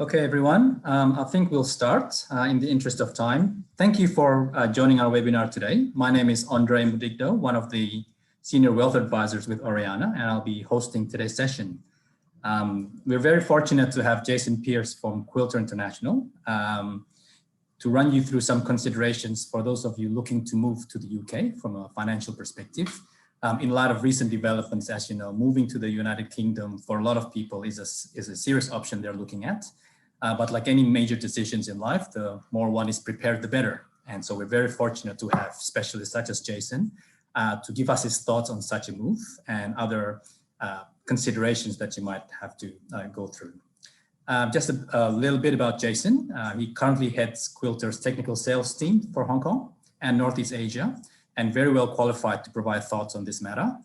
Okay, everyone, I think we'll start in the interest of time. Thank you for joining our webinar today. My name is Andre Mudigdo, one of the Senior Wealth Advisors with Oreana, and I'll be hosting today's session. We're very fortunate to have Jason Pearce from Quilter International to run you through some considerations for those of you looking to move to the UK from a financial perspective. In light of recent developments, as you know, moving to the United Kingdom for a lot of people is a serious option they're looking at. But like any major decisions in life, the more one is prepared, the better. And so we're very fortunate to have specialists such as Jason to give us his thoughts on such a move and other considerations that you might have to go through. Just a little bit about Jason. He currently heads Quilter's technical sales team for Hong Kong and Northeast Asia, and very well qualified to provide thoughts on this matter,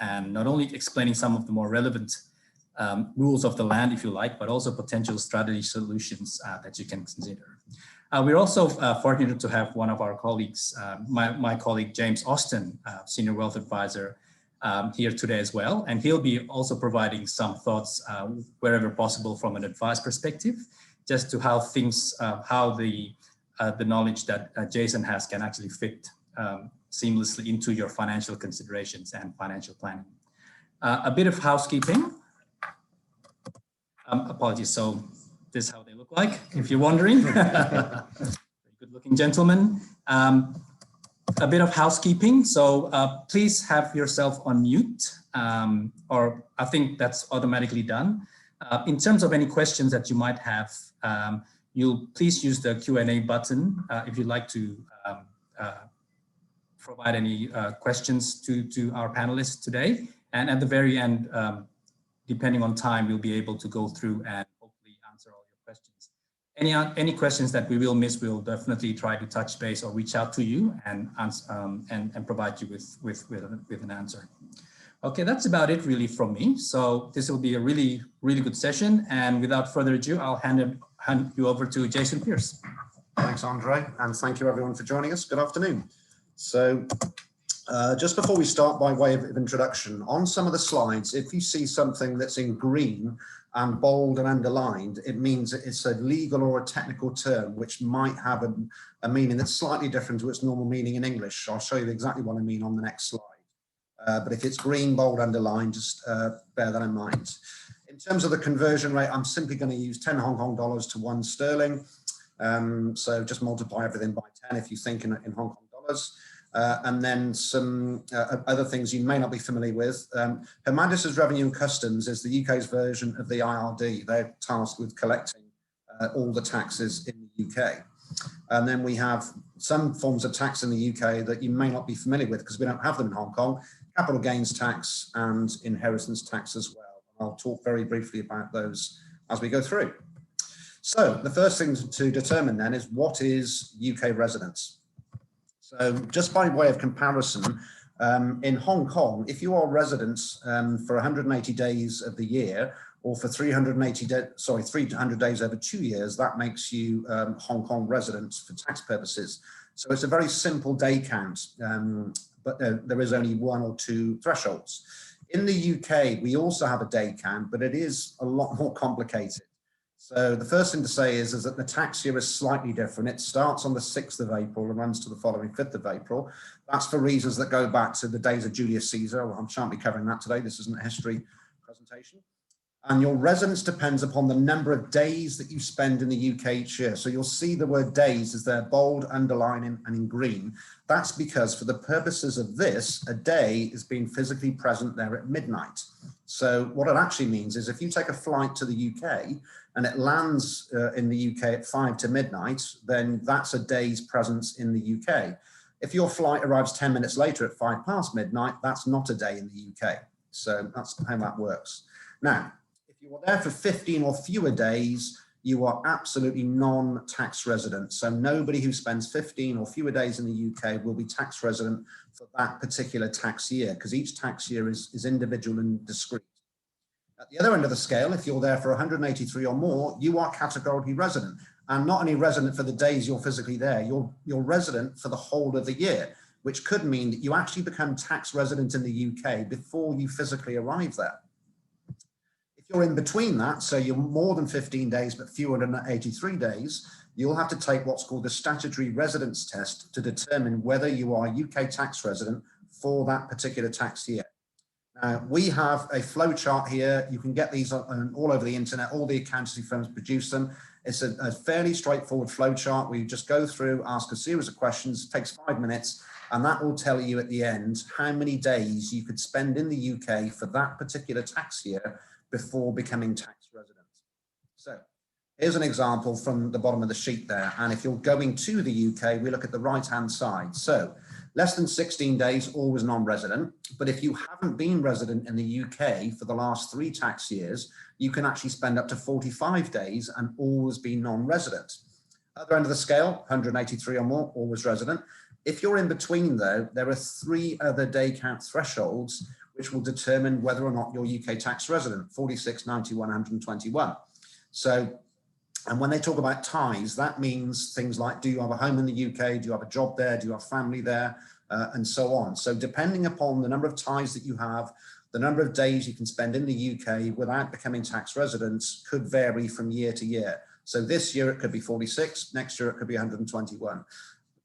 and not only explaining some of the more relevant rules of the land, if you like, but also potential strategy solutions that you can consider. We're also fortunate to have one of our colleagues, my colleague James Austin, Senior Wealth Advisor, here today as well, and he'll be also providing some thoughts wherever possible from an advice perspective, just to how things, how the knowledge that Jason has can actually fit seamlessly into your financial considerations and financial planning. A bit of housekeeping. Apologies, so this is how they look like, if you're wondering. Very good looking gentlemen. A bit of housekeeping, so please have yourself on mute, or I think that's automatically done. In terms of any questions that you might have, you'll please use the Q&A button if you'd like to provide any questions to our panelists today. And at the very end, depending on time, we'll be able to go through and hopefully answer all your questions. Any questions that we will miss, we'll definitely try to touch base or reach out to you and provide you with an answer. Okay, that's about it really from me. So this will be a really good session. And without further ado, I'll hand you over to Jason Pearce. Thanks, Andre, and thank you everyone for joining us. Good afternoon. So just before we start, by way of introduction, on some of the slides, if you see something that's in green and bold and underlined, it means it's a legal or a technical term which might have a meaning that's slightly different to its normal meaning in English. I'll show you exactly what I mean on the next slide. But if it's green, bold, underlined, just bear that in mind. In terms of the conversion rate, I'm simply going to use 10 Hong Kong dollars to 1 sterling. So just multiply everything by 10 if you think in Hong Kong dollars. And then some other things you may not be familiar with. Her Majesty's Revenue and Customs is the UK's version of the IRD. They're tasked with collecting all the taxes in the UK. And then we have some forms of tax in the UK that you may not be familiar with because we don't have them in Hong Kong: capital gains tax and inheritance tax as well. I'll talk very briefly about those as we go through. So the first thing to determine then is, what is UK residence? So just by way of comparison, in Hong Kong, if you are resident for 180 days of the year, or for 300 days over 2 years, that makes you Hong Kong resident for tax purposes. So it's a very simple day count, but there is only 1 or 2 thresholds. In the UK, we also have a day count, but it is a lot more complicated. So the first thing to say is that the tax year is slightly different. It starts on the 6th of April and runs to the following 5th of April. That's for reasons that go back to the days of Julius Caesar. Well, I shan't be covering that today. This isn't a history presentation. And your residence depends upon the number of days that you spend in the UK each year. So you'll see the word days is there, bold, underlined, and in green. That's because for the purposes of this, a day is being physically present there at midnight. So what it actually means is, if you take a flight to the UK and it lands in the UK at 5 to midnight, then that's a day's presence in the UK. If your flight arrives 10 minutes later at 5 past midnight, that's not a day in the UK. So that's how that works. Now, if you are there for 15 or fewer days, you are absolutely non-tax resident. So nobody who spends 15 or fewer days in the UK will be tax resident for that particular tax year, because each tax year is individual and discrete. At the other end of the scale, if you're there for 183 or more, you are categorically resident, and not only resident for the days you're physically there, you're resident for the whole of the year, which could mean that you actually become tax resident in the UK before you physically arrive there. you're in between that, so you're more than 15 days but fewer than 83 days, you'll have to take what's called the statutory residence test to determine whether you are a UK tax resident for that particular tax year. Now, we have a flow chart here. You can get these all over the internet. All the accountancy firms produce them. It's a fairly straightforward flow chart where you just go through, ask a series of questions. It takes 5 minutes, and that will tell you at the end how many days you could spend in the UK for that particular tax year before becoming tax resident. So here's an example from the bottom of the sheet there. And if you're going to the UK, we look at the right-hand side. So less than 16 days, always non-resident. But if you haven't been resident in the UK for the last 3 tax years, you can actually spend up to 45 days and always be non-resident. Other end of the scale, 183 or more, always resident. If you're in between though, there are 3 other day count thresholds which will determine whether or not you're UK tax resident, 46, 91, 121. So, and when they talk about ties, that means things like, do you have a home in the UK? Do you have a job there? Do you have family there? And so on. So depending upon the number of ties that you have, the number of days you can spend in the UK without becoming tax residents could vary from year to year. So this year it could be 46, next year it could be 121.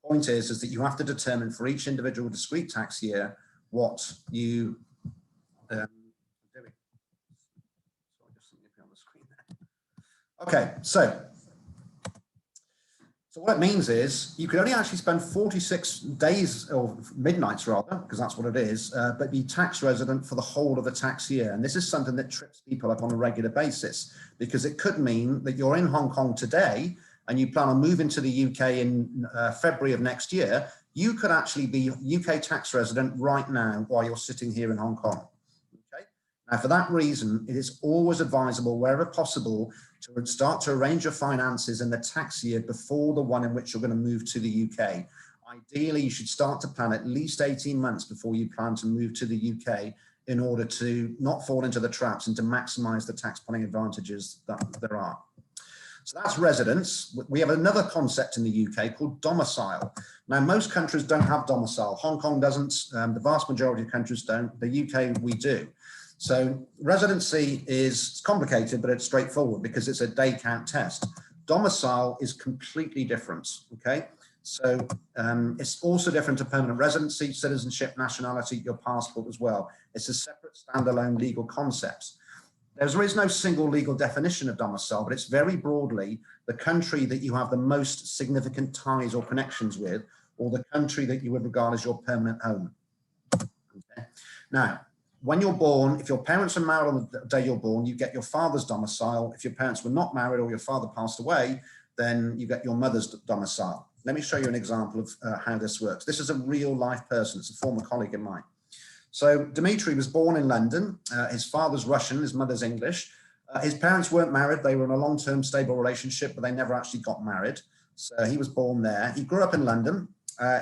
The point is that you have to determine for each individual discrete tax year what you Okay, so what it means is you could only actually spend 46 days, or midnights rather, because that's what it is, but be tax resident for the whole of the tax year. And this is something that trips people up on a regular basis, because it could mean that you're in Hong Kong today and you plan on moving to the UK in February of next year. You could actually be UK tax resident right now while you're sitting here in Hong Kong. Now, for that reason, it is always advisable, wherever possible, to start to arrange your finances in the tax year before the one in which you're going to move to the UK. Ideally, you should start to plan at least 18 months before you plan to move to the UK in order to not fall into the traps and to maximize the tax planning advantages that there are. So that's residence. We have another concept in the UK called domicile. Now, most countries don't have domicile. Hong Kong doesn't. The vast majority of countries don't. The UK, we do. So residency is complicated, but it's straightforward because it's a day count test. Domicile is completely different, okay? So it's also different to permanent residency, citizenship, nationality, your passport as well. It's a separate standalone legal concept. There is no single legal definition of domicile, but it's very broadly the country that you have the most significant ties or connections with, or the country that you would regard as your permanent home. Okay? Now, when you're born, if your parents are married on the day you're born, you get your father's domicile. If your parents were not married or your father passed away, then you get your mother's domicile. Let me show you an example of how this works. This is a real life person. It's a former colleague of mine. So Dimitri was born in London. His father's Russian, his mother's English. His parents weren't married. They were in a long-term stable relationship, but they never actually got married. So he was born there. He grew up in London.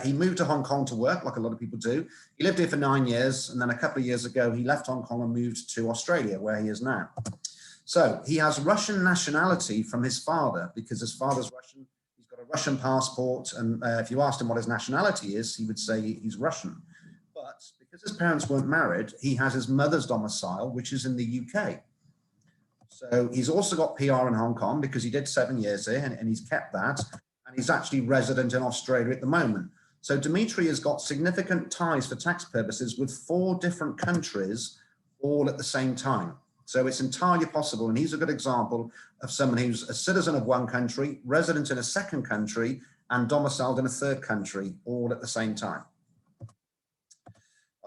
He moved to Hong Kong to work, like a lot of people do. He lived here for 9 years, and then a couple of years ago, he left Hong Kong and moved to Australia, where he is now. So he has Russian nationality from his father, because his father's Russian. He's got a Russian passport, and if you asked him what his nationality is, he would say he's Russian. But because his parents weren't married, he has his mother's domicile, which is in the UK. So he's also got PR in Hong Kong because he did 7 years here, and he's kept that. And he's actually resident in Australia at the moment. So Dimitri has got significant ties for tax purposes with 4 different countries all at the same time. So it's entirely possible. And he's a good example of someone who's a citizen of one country, resident in a second country, and domiciled in a third country all at the same time.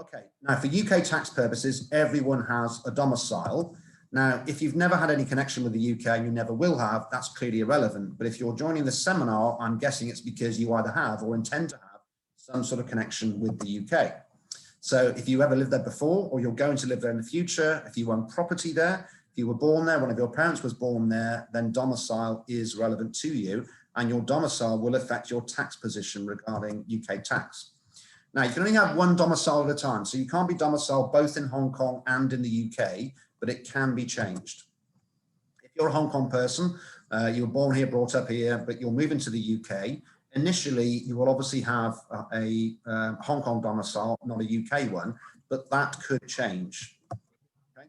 Okay, now for UK tax purposes, everyone has a domicile. Now, if you've never had any connection with the UK and you never will have, that's clearly irrelevant. But if you're joining the seminar, I'm guessing it's because you either have or intend to have some sort of connection with the UK. So if you ever lived there before, or you're going to live there in the future, if you own property there, if you were born there, one of your parents was born there, then domicile is relevant to you, and your domicile will affect your tax position regarding UK tax. Now, you can only have one domicile at a time, so you can't be domiciled both in Hong Kong and in the UK, but it can be changed. If you're a Hong Kong person, you were born here, brought up here, but you're moving to the UK, initially you will obviously have a Hong Kong domicile, not a UK one, but that could change. Okay?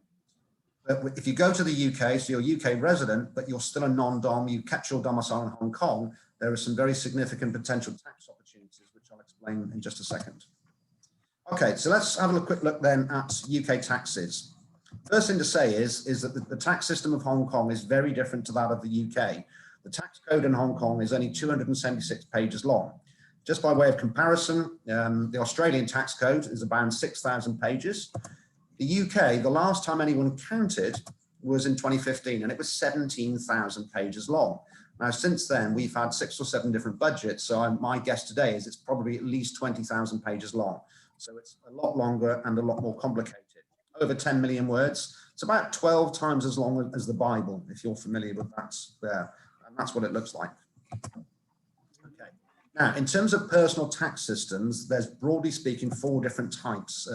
But if you go to the UK, so you're UK resident, but you're still a non-dom, you kept your domicile in Hong Kong, there are some very significant potential tax opportunities, which I'll explain in just a second. Okay, so let's have a quick look then at UK taxes. First thing to say is that the tax system of Hong Kong is very different to that of the UK. The tax code in Hong Kong is only 276 pages long. Just by way of comparison, the Australian tax code is about 6,000 pages. The UK, the last time anyone counted was in 2015, and it was 17,000 pages long. Now, since then, we've had 6 or 7 different budgets. So my guess today is it's probably at least 20,000 pages long. So it's a lot longer and a lot more complicated. Over 10 million words. It's about 12 times as long as the Bible, if you're familiar with that there. And that's what it looks like. Okay. Now, in terms of personal tax systems, there's broadly speaking 4 different types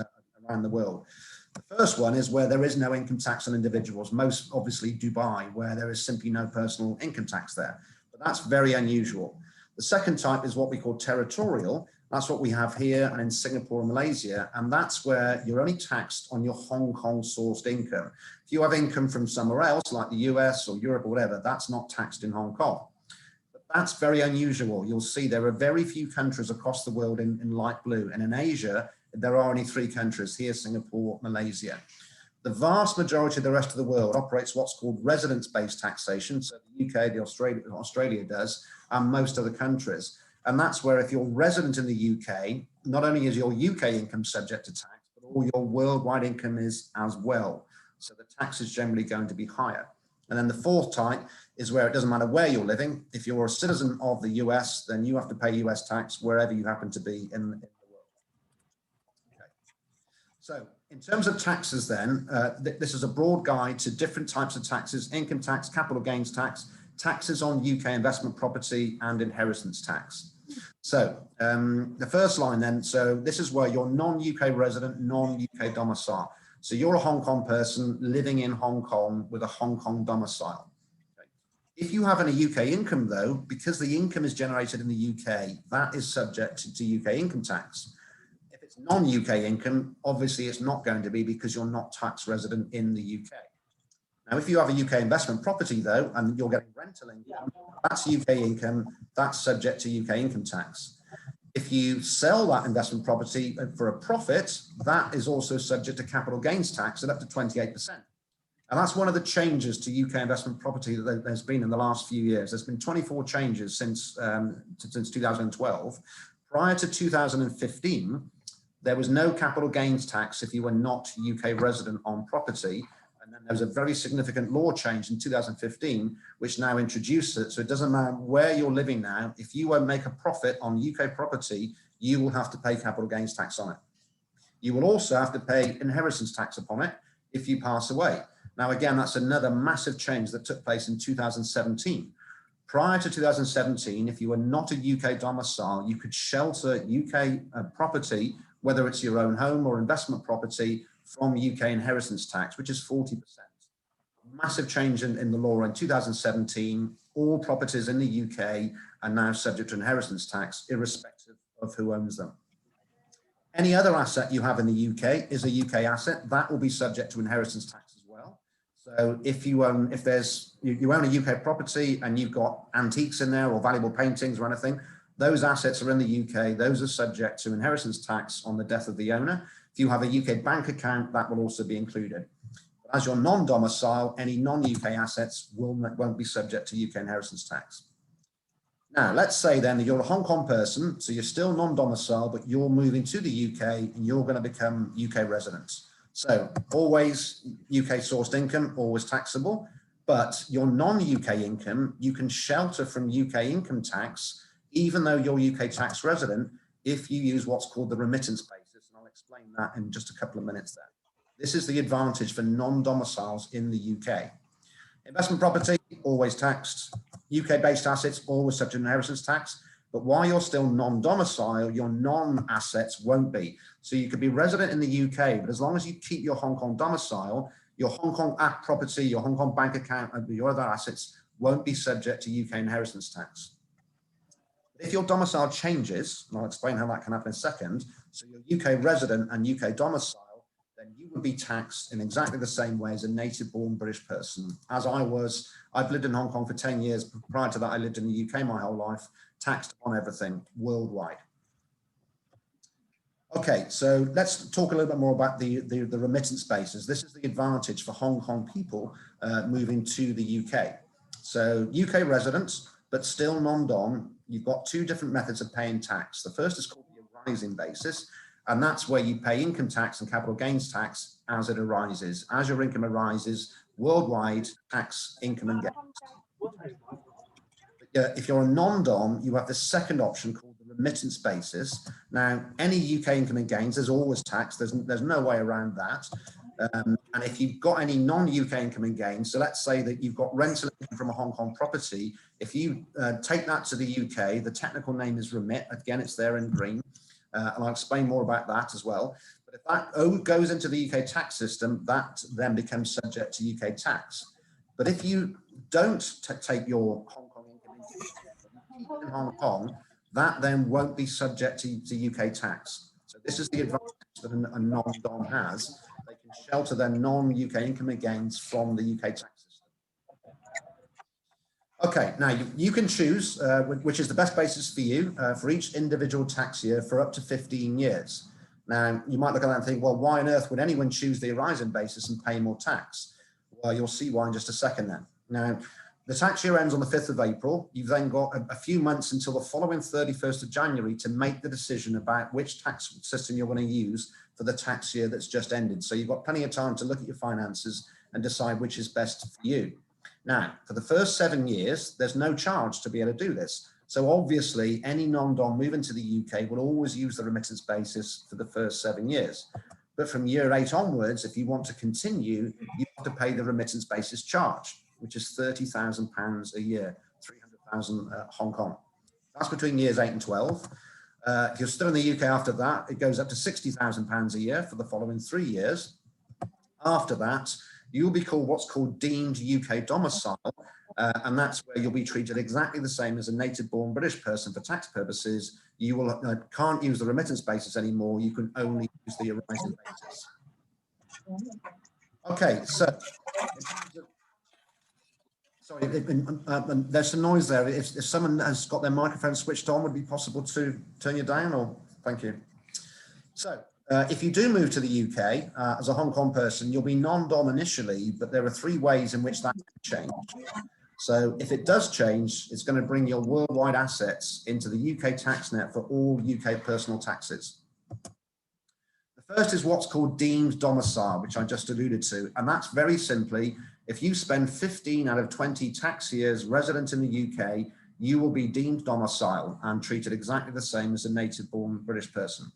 around the world. The first one is where there is no income tax on individuals, most obviously Dubai, where there is simply no personal income tax there. But that's very unusual. The second type is what we call territorial. That's what we have here and in Singapore and Malaysia. And that's where you're only taxed on your Hong Kong sourced income. If you have income from somewhere else, like the US or Europe or whatever, that's not taxed in Hong Kong. But that's very unusual. You'll see there are very few countries across the world in light blue. And in Asia, there are only 3 countries here, Singapore, Malaysia. The vast majority of the rest of the world operates what's called residence-based taxation. So the UK, Australia does, and most other countries. And that's where if you're resident in the UK, not only is your UK income subject to tax, but all your worldwide income is as well. So the tax is generally going to be higher. And then the fourth type is where it doesn't matter where you're living. If you're a citizen of the US, then you have to pay US tax wherever you happen to be in the world. Okay. So in terms of taxes then, this is a broad guide to different types of taxes: income tax, capital gains tax, taxes on UK investment property, and inheritance tax. So the first line then, so this is where you're non-UK resident, non-UK domicile. So you're a Hong Kong person living in Hong Kong with a Hong Kong domicile. Okay. If you have any UK income though, because the income is generated in the UK, that is subject to UK income tax. If it's non-UK income, obviously it's not going to be, because you're not tax resident in the UK. Now, if you have a UK investment property though, and you're getting rental income, that's UK income, that's subject to UK income tax. If you sell that investment property for a profit, that is also subject to capital gains tax at up to 28%. And that's one of the changes to UK investment property that there's been in the last few years. There's been 24 changes since 2012. Prior to 2015, there was no capital gains tax if you were not UK resident on property. And then there was a very significant law change in 2015, which now introduced it. So it doesn't matter where you're living now. If you won't make a profit on UK property, you will have to pay capital gains tax on it. You will also have to pay inheritance tax upon it if you pass away. Now, again, that's another massive change that took place in 2017. Prior to 2017, if you were not a UK domicile, you could shelter UK property, whether it's your own home or investment property, from UK inheritance tax, which is 40%. Massive change in the law in 2017. All properties in the UK are now subject to inheritance tax, irrespective of who owns them. Any other asset you have in the UK is a UK asset. That will be subject to inheritance tax as well. So if you own, you own a UK property and you've got antiques in there or valuable paintings or anything, those assets are in the UK. Those are subject to inheritance tax on the death of the owner. If you have a UK bank account, that will also be included. But as your non-domicile, any non-UK assets won't be subject to UK inheritance tax. Now, let's say then that you're a Hong Kong person, so you're still non-domicile, but you're moving to the UK and you're going to become UK residents. So always UK sourced income, always taxable, but your non-UK income, you can shelter from UK income tax, even though you're UK tax resident, if you use what's called the remittance basis. Explain that in just a couple of minutes there. This is the advantage for non-domiciles in the UK. Investment property, always taxed. UK-based assets, always subject to inheritance tax. But while you're still non-domicile, your non-assets won't be. So you could be resident in the UK, but as long as you keep your Hong Kong domicile, your Hong Kong property, your Hong Kong bank account, and your other assets won't be subject to UK inheritance tax. If your domicile changes, and I'll explain how that can happen in a second, so you're UK resident and UK domicile, then you would be taxed in exactly the same way as a native-born British person. As I was, I've lived in Hong Kong for 10 years. Prior to that, I lived in the UK my whole life, taxed on everything worldwide. Okay, so let's talk a little bit more about the remittance basis. This is the advantage for Hong Kong people moving to the UK. So UK residents, but still non-dom, you've got two different methods of paying tax. The first is called the arising basis, and that's where you pay income tax and capital gains tax as it arises. As your income arises, worldwide tax income and gains. If you're a non-dom, you have the second option called the remittance basis. Now, any UK income and gains, there's always tax. There's no way around that. And if you've got any non-UK income and gains, so let's say that you've got rental income from a Hong Kong property, if you take that to the UK, the technical name is remit. Again, it's there in green. And I'll explain more about that as well. But if that goes into the UK tax system, that then becomes subject to UK tax. But if you don't take your Hong Kong income in Hong Kong, that then won't be subject to UK tax. So this is the advantage that a non-dom has. They can shelter their non-UK income and gains from the UK tax system. Okay, now you can choose which is the best basis for you for each individual tax year for up to 15 years. Now, you might look at that and think, well, why on earth would anyone choose the arising basis and pay more tax? Well, you'll see why in just a second then. Now, the tax year ends on the 5th of April. You've then got a few months until the following 31st of January to make the decision about which tax system you're going to use for the tax year that's just ended. So you've got plenty of time to look at your finances and decide which is best for you. Now, for the first 7 years, there's no charge to be able to do this. So obviously, any non-dom moving to the UK will always use the remittance basis for the first 7 years. But from year 8 onwards, if you want to continue, you have to pay the remittance basis charge, which is £30,000 a year, 300,000 Hong Kong. That's between years 8 and 12. If you're still in the UK after that, it goes up to £60,000 a year for the following 3 years. After that, you'll be called what's called deemed UK domicile, and that's where you'll be treated exactly the same as a native-born British person for tax purposes. You will can't use the remittance basis anymore. You can only use the arising basis. Okay, so sorry, there's some noise there. If someone has got their microphone switched on, would it be possible to turn you down? Or thank you. So. If you do move to the UK as a Hong Kong person, you'll be non-dom initially, but there are 3 ways in which that can change. So if it does change, it's going to bring your worldwide assets into the UK tax net for all UK personal taxes. The first is what's called deemed domicile, which I just alluded to. And that's very simply, if you spend 15 out of 20 tax years resident in the UK, you will be deemed domicile and treated exactly the same as a native-born British person.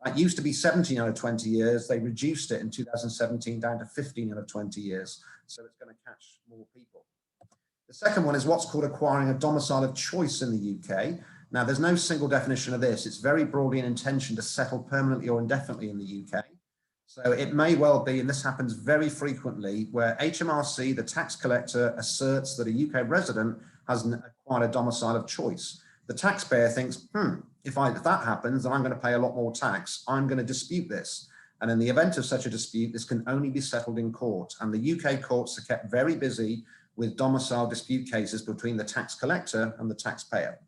That used to be 17 out of 20 years. They reduced it in 2017 down to 15 out of 20 years. So it's going to catch more people. The second one is what's called acquiring a domicile of choice in the UK. Now, there's no single definition of this. It's very broadly an intention to settle permanently or indefinitely in the UK. So it may well be, and this happens very frequently, where HMRC, the tax collector, asserts that a UK resident has acquired a domicile of choice. The taxpayer thinks, if that happens, then I'm going to pay a lot more tax. I'm going to dispute this. And in the event of such a dispute, this can only be settled in court. And the UK courts are kept very busy with domicile dispute cases between the tax collector and the taxpayer.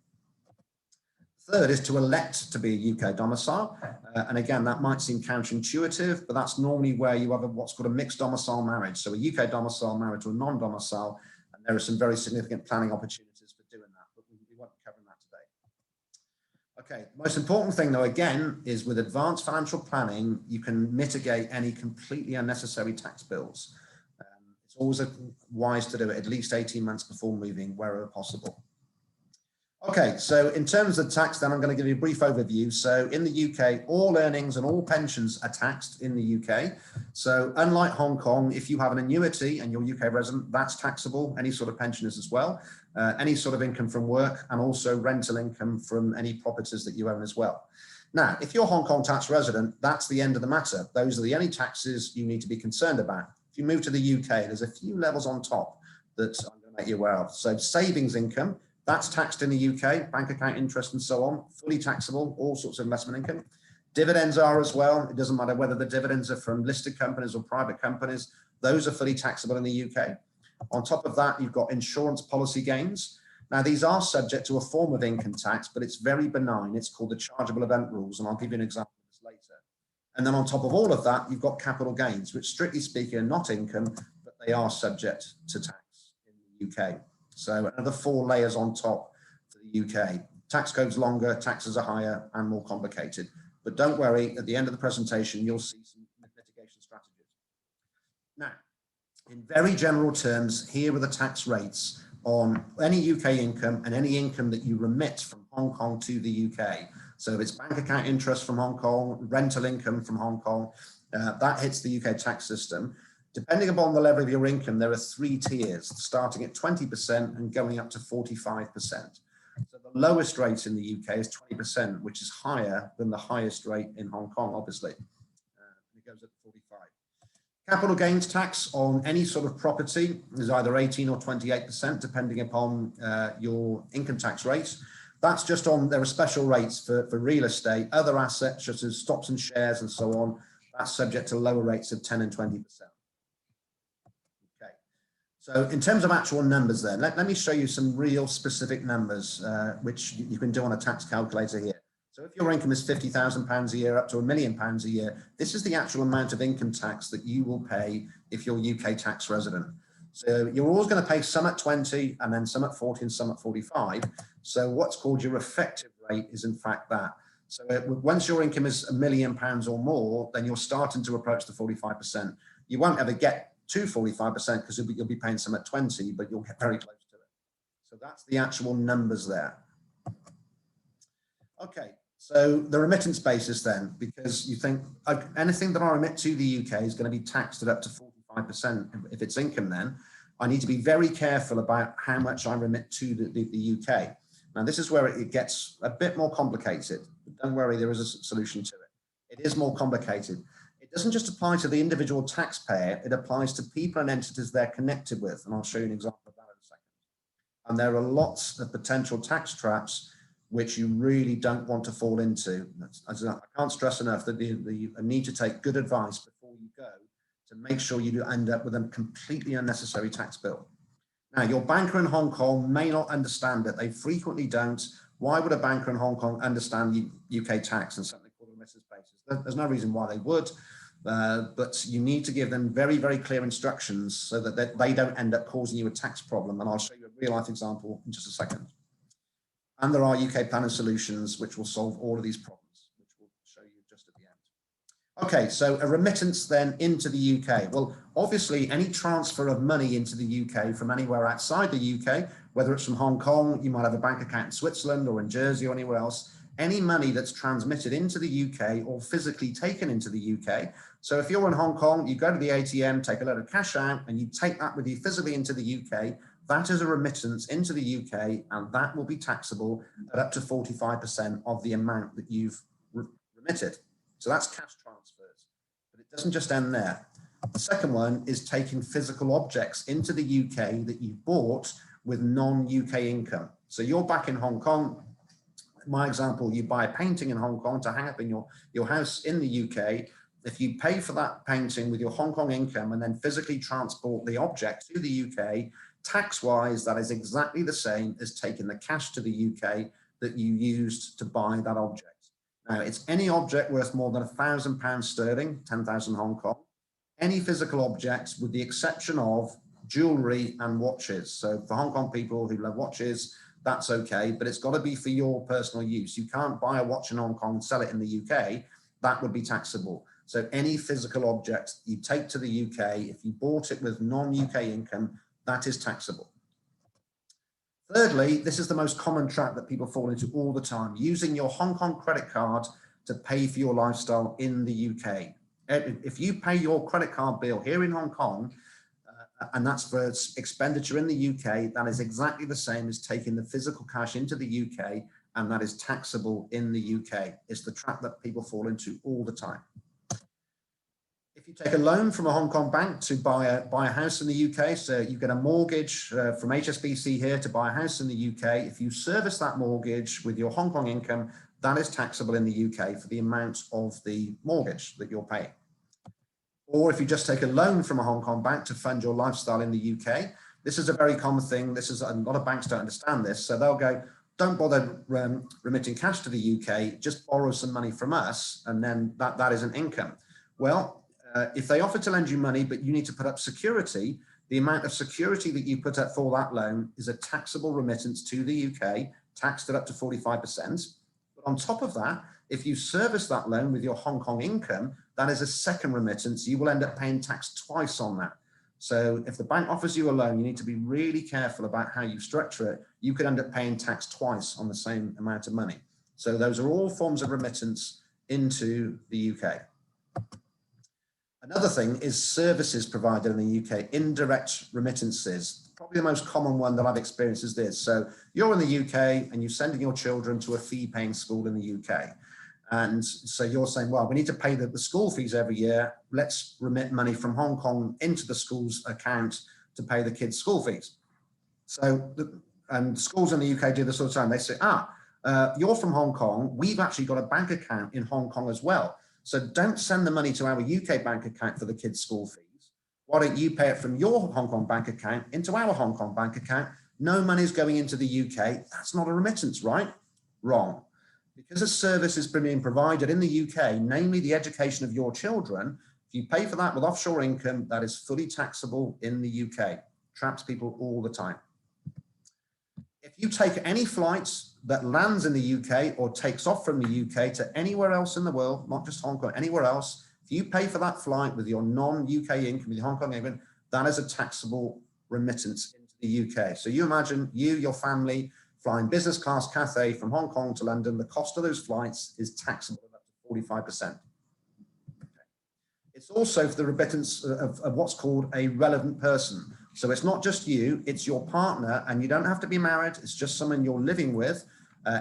Third is to elect to be a UK domicile. And again, that might seem counterintuitive, but that's normally where you have what's called a mixed domicile marriage. So a UK domicile married to a non-domicile, and there are some very significant planning opportunities for doing that, but we won't be covering that today. Okay, the most important thing though, again, is with advanced financial planning, you can mitigate any completely unnecessary tax bills. It's always wise to do it at least 18 months before moving wherever possible. Okay, so in terms of tax, then I'm going to give you a brief overview. So in the UK, all earnings and all pensions are taxed in the UK. So unlike Hong Kong, if you have an annuity and you're a UK resident, that's taxable. Any sort of pension is as well. Any sort of income from work, and also rental income from any properties that you own as well. Now, if you're a Hong Kong tax resident, that's the end of the matter. Those are the only taxes you need to be concerned about. If you move to the UK, there's a few levels on top that I'm going to make you aware of. So savings income, that's taxed in the UK, bank account interest and so on, fully taxable, all sorts of investment income. Dividends are as well. It doesn't matter whether the dividends are from listed companies or private companies. Those are fully taxable in the UK. On top of that, you've got insurance policy gains. Now, these are subject to a form of income tax, but it's very benign. It's called the chargeable event rules, and I'll give you an example of this later. And then on top of all of that, you've got capital gains, which strictly speaking are not income, but they are subject to tax in the UK. So another 4 layers on top for the UK. Tax code's longer, taxes are higher and more complicated. But don't worry, at the end of the presentation, you'll see some mitigation strategies. Now, in very general terms, here are the tax rates on any UK income and any income that you remit from Hong Kong to the UK. So if it's bank account interest from Hong Kong, rental income from Hong Kong, that hits the UK tax system. Depending upon the level of your income, there are 3 tiers, starting at 20% and going up to 45%. So the lowest rate in the UK is 20%, which is higher than the highest rate in Hong Kong, obviously. It goes up to 45. Capital gains tax on any sort of property is either 18 or 28%, depending upon your income tax rate. That's just on, there are special rates for real estate. Other assets, such as stocks and shares and so on, that's subject to lower rates of 10 and 20%. Okay. So in terms of actual numbers then, let me show you some real specific numbers, which you can do on a tax calculator here. So if your income is £50,000 a year up to £1 million a year, this is the actual amount of income tax that you will pay if you're UK tax resident. So you're always going to pay some at 20 and then some at 40 and some at 45. So what's called your effective rate is in fact that. So once your income is £1 million or more, then you're starting to approach the 45%. You won't ever get to 45% because you'll be paying some at 20, but you'll get very close to it. So that's the actual numbers there. Okay, so the remittance basis then, because you think anything that I remit to the UK is going to be taxed at up to 45% if it's income, then I need to be very careful about how much I remit to the UK. Now, this is where it gets a bit more complicated, but don't worry, there is a solution to it. It is more complicated. It doesn't just apply to the individual taxpayer, it applies to people and entities they're connected with, and I'll show you an example of that in a second. And there are lots of potential tax traps which you really don't want to fall into. I can't stress enough that you need to take good advice before you go to make sure you do end up with a completely unnecessary tax bill. Now, your banker in Hong Kong may not understand it. They frequently don't. Why would a banker in Hong Kong understand UK tax and something called a remittance basis? There's no reason why they would, but you need to give them very, very clear instructions so that they don't end up causing you a tax problem. And I'll show you a real life example in just a second. And there are UK planning solutions which will solve all of these problems, which we'll show you just at the end. Okay, so a remittance then into the UK. Well, obviously, any transfer of money into the UK from anywhere outside the UK, whether it's from Hong Kong, you might have a bank account in Switzerland or in Jersey or anywhere else, any money that's transmitted into the UK or physically taken into the UK. So if you're in Hong Kong, you go to the ATM, take a load of cash out, and you take that with you physically into the UK, that is a remittance into the UK, and that will be taxable at up to 45% of the amount that you've remitted. So that's cash transfers, but it doesn't just end there. The second one is taking physical objects into the UK that you bought with non-UK income. So you're back in Hong Kong. My example, you buy a painting in Hong Kong to hang up in your house in the UK. If you pay for that painting with your Hong Kong income and then physically transport the object to the UK, tax-wise, that is exactly the same as taking the cash to the UK that you used to buy that object. Now, it's any object worth more than £1,000 sterling, 10,000 Hong Kong, any physical objects with the exception of jewelry and watches. So for Hong Kong people who love watches, that's okay, but it's got to be for your personal use. You can't buy a watch in Hong Kong and sell it in the UK. That would be taxable. So any physical object you take to the UK, if you bought it with non-UK income, that is taxable. Thirdly, this is the most common trap that people fall into all the time, using your Hong Kong credit card to pay for your lifestyle in the UK. If you pay your credit card bill here in Hong Kong, and that's for expenditure in the UK, that is exactly the same as taking the physical cash into the UK, and that is taxable in the UK. It's the trap that people fall into all the time. If you take a loan from a Hong Kong bank to buy a house in the UK, so you get a mortgage from HSBC here to buy a house in the UK, if you service that mortgage with your Hong Kong income, that is taxable in the UK for the amount of the mortgage that you're paying. Or if you just take a loan from a Hong Kong bank to fund your lifestyle in the UK, this is a very common thing. This is a lot of banks don't understand this. So they'll go, don't bother remitting cash to the UK, just borrow some money from us, and then that is an income. Well, if they offer to lend you money, but you need to put up security, the amount of security that you put up for that loan is a taxable remittance to the UK, taxed at up to 45%. But on top of that, if you service that loan with your Hong Kong income, that is a second remittance. You will end up paying tax twice on that. So if the bank offers you a loan, you need to be really careful about how you structure it. You could end up paying tax twice on the same amount of money. So those are all forms of remittance into the UK. Another thing is services provided in the UK, indirect remittances. Probably the most common one that I've experienced is this. So you're in the UK and you're sending your children to a fee-paying school in the UK. And so you're saying, well, we need to pay the school fees every year. Let's remit money from Hong Kong into the school's account to pay the kids' school fees. So, and schools in the UK do this all the time. They say, you're from Hong Kong. We've actually got a bank account in Hong Kong as well. So don't send the money to our UK bank account for the kids' school fees. Why don't you pay it from your Hong Kong bank account into our Hong Kong bank account? No money's going into the UK. That's not a remittance, right? Wrong. Because a service is being provided in the UK, namely the education of your children, if you pay for that with offshore income, that is fully taxable in the UK. Traps people all the time. If you take any flights that lands in the UK or takes off from the UK to anywhere else in the world, not just Hong Kong, anywhere else, if you pay for that flight with your non-UK income, with your Hong Kong income, that is a taxable remittance into the UK. So you imagine you, your family, flying business class Cathay from Hong Kong to London, the cost of those flights is taxable up to 45%. It's also for the remittance of what's called a relevant person. So it's not just you, it's your partner, and you don't have to be married, it's just someone you're living with.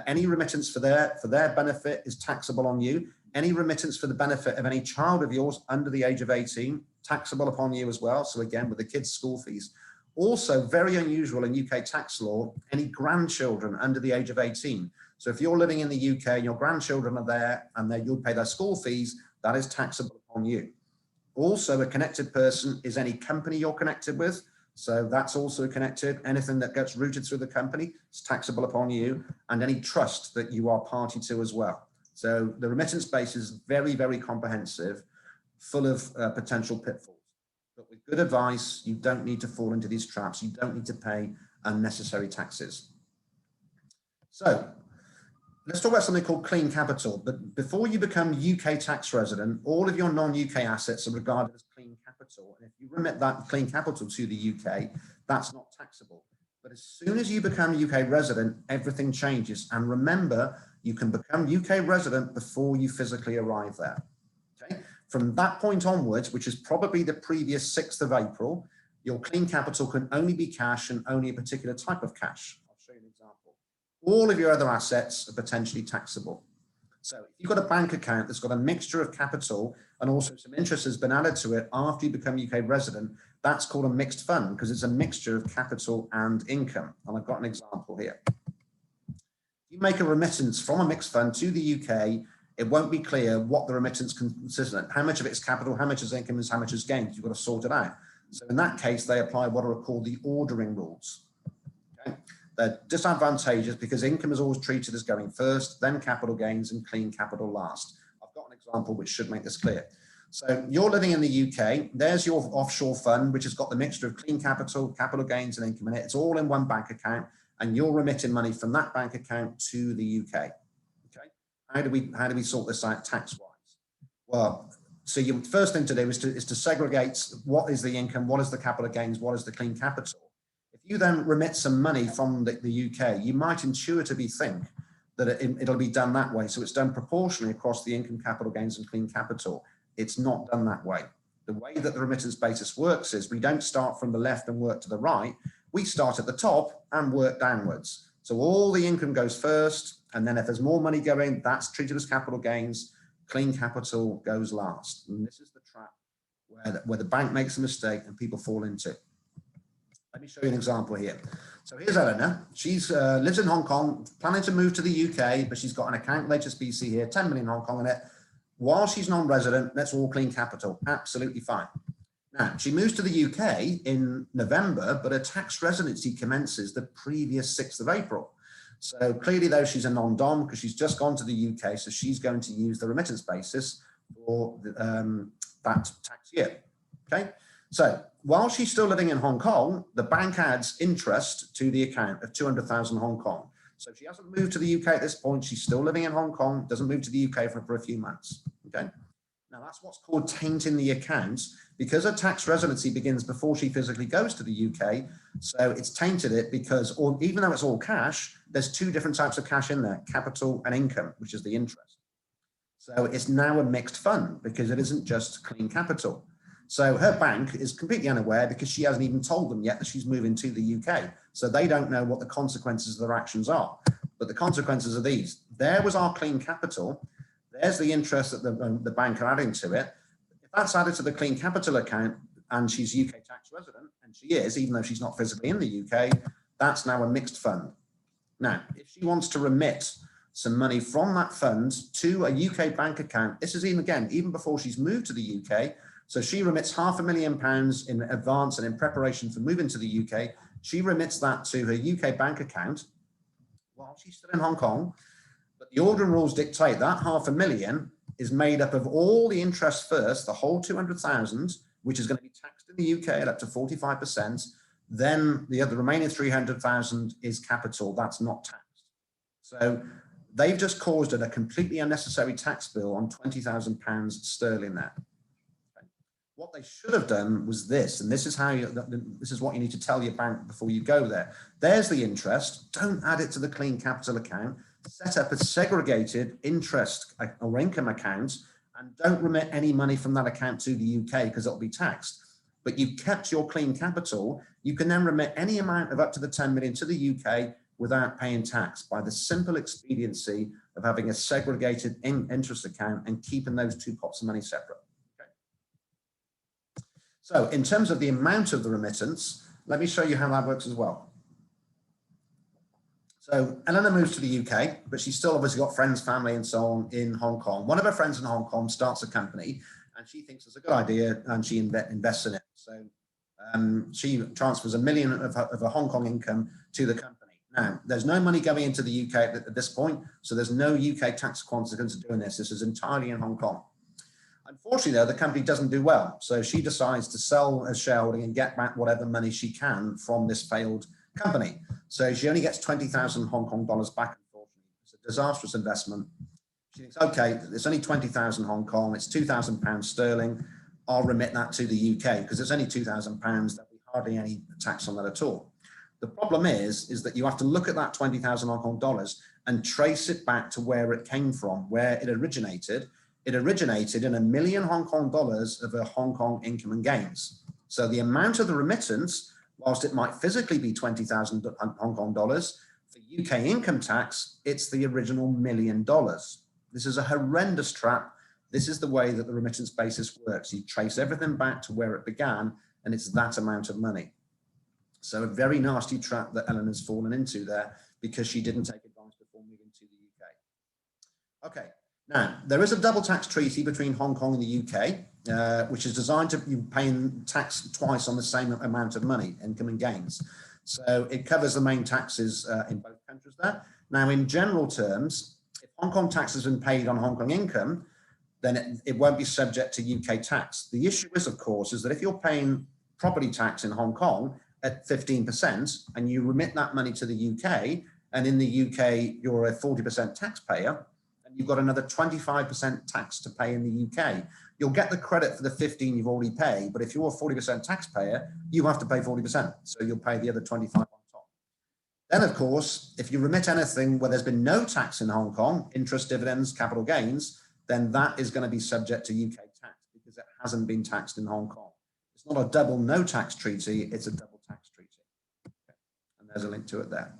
Any remittance for their benefit is taxable on you. Any remittance for the benefit of any child of yours under the age of 18, taxable upon you as well. So again, with the kids' school fees. Also, very unusual in UK tax law, any grandchildren under the age of 18. So if you're living in the UK and your grandchildren are there and you'll pay their school fees, that is taxable upon you. Also, a connected person is any company you're connected with. So that's also connected. Anything that gets routed through the company is taxable upon you, and any trust that you are party to as well. So the remittance base is very, very comprehensive, full of potential pitfalls. But with good advice, you don't need to fall into these traps. You don't need to pay unnecessary taxes. So let's talk about something called clean capital. But before you become UK tax resident, all of your non-UK assets are regarded as clean capital. And if you remit that clean capital to the UK, that's not taxable. But as soon as you become UK resident, everything changes. And remember, you can become UK resident before you physically arrive there. Okay? From that point onwards, which is probably the previous 6th of April, your clean capital can only be cash and only a particular type of cash. I'll show you an example. All of your other assets are potentially taxable. So if you've got a bank account that's got a mixture of capital and also some interest has been added to it after you become UK resident, that's called a mixed fund because it's a mixture of capital and income. And I've got an example here. You make a remittance from a mixed fund to the UK, it won't be clear what the remittance consists of, how much of it's capital, how much is income, and how much is gains. You've got to sort it out. So in that case, they apply what are called the ordering rules. Okay? They're disadvantageous because income is always treated as going first, then capital gains, and clean capital last. I've got an example which should make this clear. So you're living in the UK, there's your offshore fund, which has got the mixture of clean capital, capital gains, and income in it. It's all in one bank account, and you're remitting money from that bank account to the UK. Okay? How do we sort this out tax-wise? Well, so your first thing to do is to segregate what is the income, what is the capital gains, what is the clean capital. If you then remit some money from the UK, you might intuitively think that it'll be done that way. So it's done proportionally across the income, capital gains, and clean capital. It's not done that way. The way that the remittance basis works is we don't start from the left and work to the right. We start at the top and work downwards. So all the income goes first, and then if there's more money going, that's treated as capital gains. Clean capital goes last. And this is the trap where the bank makes a mistake and people fall into. Let me show you an example here. So here's Eleanor. She's lives in Hong Kong, planning to move to the UK, but she's got an account with HSBC here, 10 million Hong Kong in it. While she's non-resident, that's all clean capital, absolutely fine. Now, she moves to the UK in November, but her tax residency commences the previous 6th of April. So clearly, though, she's a non-dom because she's just gone to the UK, so she's going to use the remittance basis for that tax year. Okay, so while she's still living in Hong Kong, the bank adds interest to the account of 200,000 Hong Kong. So she hasn't moved to the UK at this point. She's still living in Hong Kong, doesn't move to the UK for a few months. Okay, now that's what's called tainting the account because her tax residency begins before she physically goes to the UK. So it's tainted it because even though it's all cash, there's two different types of cash in there, capital and income, which is the interest. So it's now a mixed fund because it isn't just clean capital. So her bank is completely unaware because she hasn't even told them yet that she's moving to the UK. So they don't know what the consequences of their actions are. But the consequences are these. There was our clean capital. There's the interest that the bank are adding to it. If that's added to the clean capital account and she's UK tax resident, and she is, even though she's not physically in the UK, that's now a mixed fund. Now, if she wants to remit some money from that fund to a UK bank account, this is even before she's moved to the UK. So she remits £500,000 in advance and in preparation for moving to the UK. She remits that to her UK bank account while she's still in Hong Kong. But the ordinary rules dictate that £500,000 is made up of all the interest first, the whole 200,000, which is going to be taxed in the UK at up to 45%. Then the remaining 300,000 is capital. That's not taxed. So they've just caused it a completely unnecessary tax bill on £20,000 sterling there. What they should have done was this, and this is what you need to tell your bank before you go there. There's the interest. Don't add it to the clean capital account. Set up a segregated interest or income account, and don't remit any money from that account to the UK because it'll be taxed. But you've kept your clean capital. You can then remit any amount of up to the 10 million to the UK without paying tax by the simple expediency of having a segregated interest account and keeping those two pots of money separate. So in terms of the amount of the remittance, let me show you how that works as well. So Eleanor moves to the UK, but she's still obviously got friends, family, and so on in Hong Kong. One of her friends in Hong Kong starts a company, and she thinks it's a good idea, and she invests in it. So she transfers $1 million of her Hong Kong income to the company. Now, there's no money going into the UK at this point, so there's no UK tax consequence of doing this. This is entirely in Hong Kong. Unfortunately, though, the company doesn't do well. So she decides to sell her shareholding and get back whatever money she can from this failed company. So she only gets 20,000 Hong Kong dollars back, unfortunately. It's a disastrous investment. She thinks, okay, it's only 20,000 Hong Kong, it's £2,000 sterling. I'll remit that to the UK because it's only £2,000. There'll be hardly any tax on that at all. The problem is that you have to look at that 20,000 Hong Kong dollars and trace it back to where it came from, where it originated. It originated in $1 million Hong Kong dollars of a Hong Kong income and gains. So the amount of the remittance, whilst it might physically be 20,000 Hong Kong dollars, for UK income tax, it's the original $1 million. This is a horrendous trap. This is the way that the remittance basis works. You trace everything back to where it began, and it's that amount of money. So a very nasty trap that Eleanor's fallen into there because she didn't take advice before moving to the UK. Okay. Now, there is a double tax treaty between Hong Kong and the UK, which is designed to be paying tax twice on the same amount of money, income and gains. So it covers the main taxes in both countries there. Now, in general terms, if Hong Kong tax has been paid on Hong Kong income, then it won't be subject to UK tax. The issue is, of course, is that if you're paying property tax in Hong Kong at 15% and you remit that money to the UK, and in the UK, you're a 40% taxpayer, you've got another 25% tax to pay in the UK. You'll get the credit for the 15 you've already paid, but if you're a 40% taxpayer, you have to pay 40%. So you'll pay the other 25 on top. Then, of course, if you remit anything where there's been no tax in Hong Kong, interest, dividends, capital gains, then that is going to be subject to UK tax because it hasn't been taxed in Hong Kong. It's not a double no tax treaty, it's a double tax treaty. Okay. And there's a link to it there.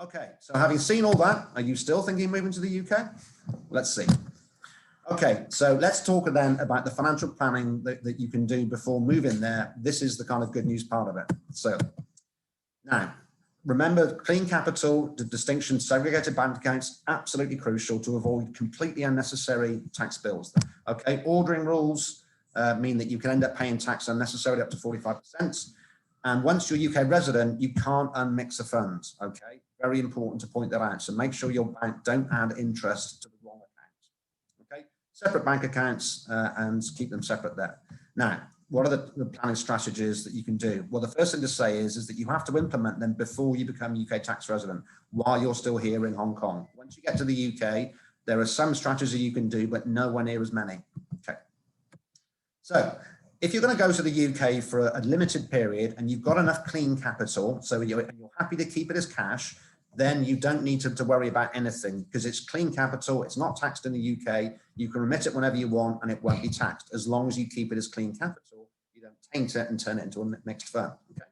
Okay, so having seen all that, are you still thinking of moving to the UK? Let's see. Okay, so let's talk then about the financial planning that you can do before moving there. This is the kind of good news part of it. So now, remember, clean capital, the distinction, segregated bank accounts, absolutely crucial to avoid completely unnecessary tax bills. Okay, ordering rules mean that you can end up paying tax unnecessarily up to 45%. And once you're a UK resident, you can't unmix the funds. Okay, very important to point that out. So make sure your bank don't add interest to the wrong account. Okay, separate bank accounts and keep them separate there. Now, what are the planning strategies that you can do? Well, the first thing to say is that you have to implement them before you become UK tax resident while you're still here in Hong Kong. Once you get to the UK, there are some strategies you can do, but nowhere near as many. Okay. So if you're going to go to the UK for a limited period and you've got enough clean capital, so you're happy to keep it as cash, then you don't need to worry about anything because it's clean capital. It's not taxed in the UK. You can remit it whenever you want and it won't be taxed as long as you keep it as clean capital. You don't taint it and turn it into a mixed fund. Okay,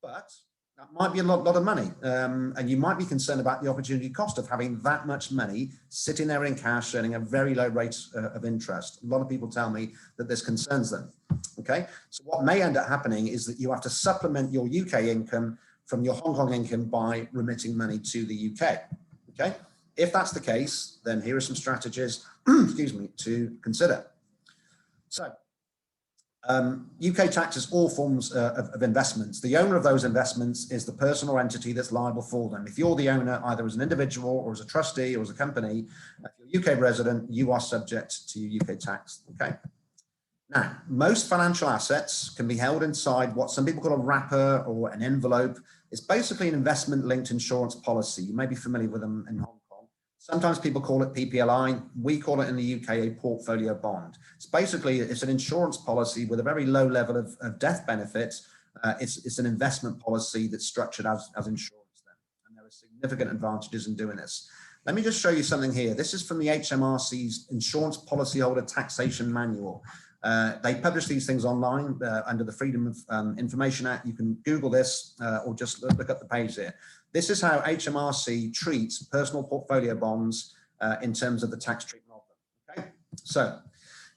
but that might be a lot of money, and you might be concerned about the opportunity cost of having that much money sitting there in cash, earning a very low rate of interest. A lot of people tell me that this concerns them. Okay, so what may end up happening is that you have to supplement your UK income from your Hong Kong income by remitting money to the UK. Okay, if that's the case, then here are some strategies, excuse me, to consider. So, UK taxes all forms of investments. The owner of those investments is the person or entity that's liable for them. If you're the owner, either as an individual or as a trustee or as a company, if you're a UK resident, you are subject to UK tax. Okay. Now, most financial assets can be held inside what some people call a wrapper or an envelope. It's basically an investment-linked insurance policy. You may be familiar with them in Hong Kong. Sometimes people call it PPLI. We call it in the UK a portfolio bond. It's an insurance policy with a very low level of death benefits. It's an investment policy that's structured as insurance then. And there are significant advantages in doing this. Let me just show you something here. This is from the HMRC's Insurance Policyholder Taxation Manual. They publish these things online under the Freedom of Information Act. You can Google this or just look up the page here. This is how HMRC treats personal portfolio bonds in terms of the tax treatment of them. Okay, so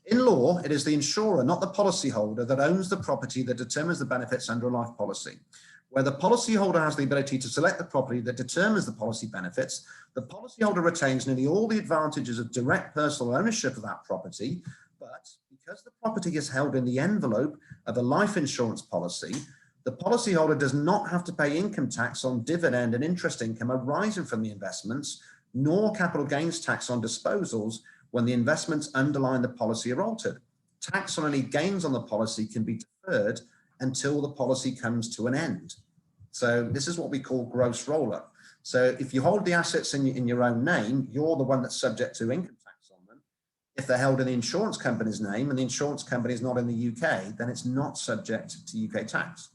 in law, it is the insurer, not the policyholder, that owns the property that determines the benefits under a life policy. Where the policyholder has the ability to select the property that determines the policy benefits, the policyholder retains nearly all the advantages of direct personal ownership of that property, but because the property is held in the envelope of a life insurance policy, the policyholder does not have to pay income tax on dividend and interest income arising from the investments, nor capital gains tax on disposals when the investments underlying the policy are altered. Tax on any gains on the policy can be deferred until the policy comes to an end. So this is what we call gross roll-up. So if you hold the assets in your own name, you're the one that's subject to income tax on them. If they're held in the insurance company's name and the insurance company is not in the UK, then it's not subject to UK tax.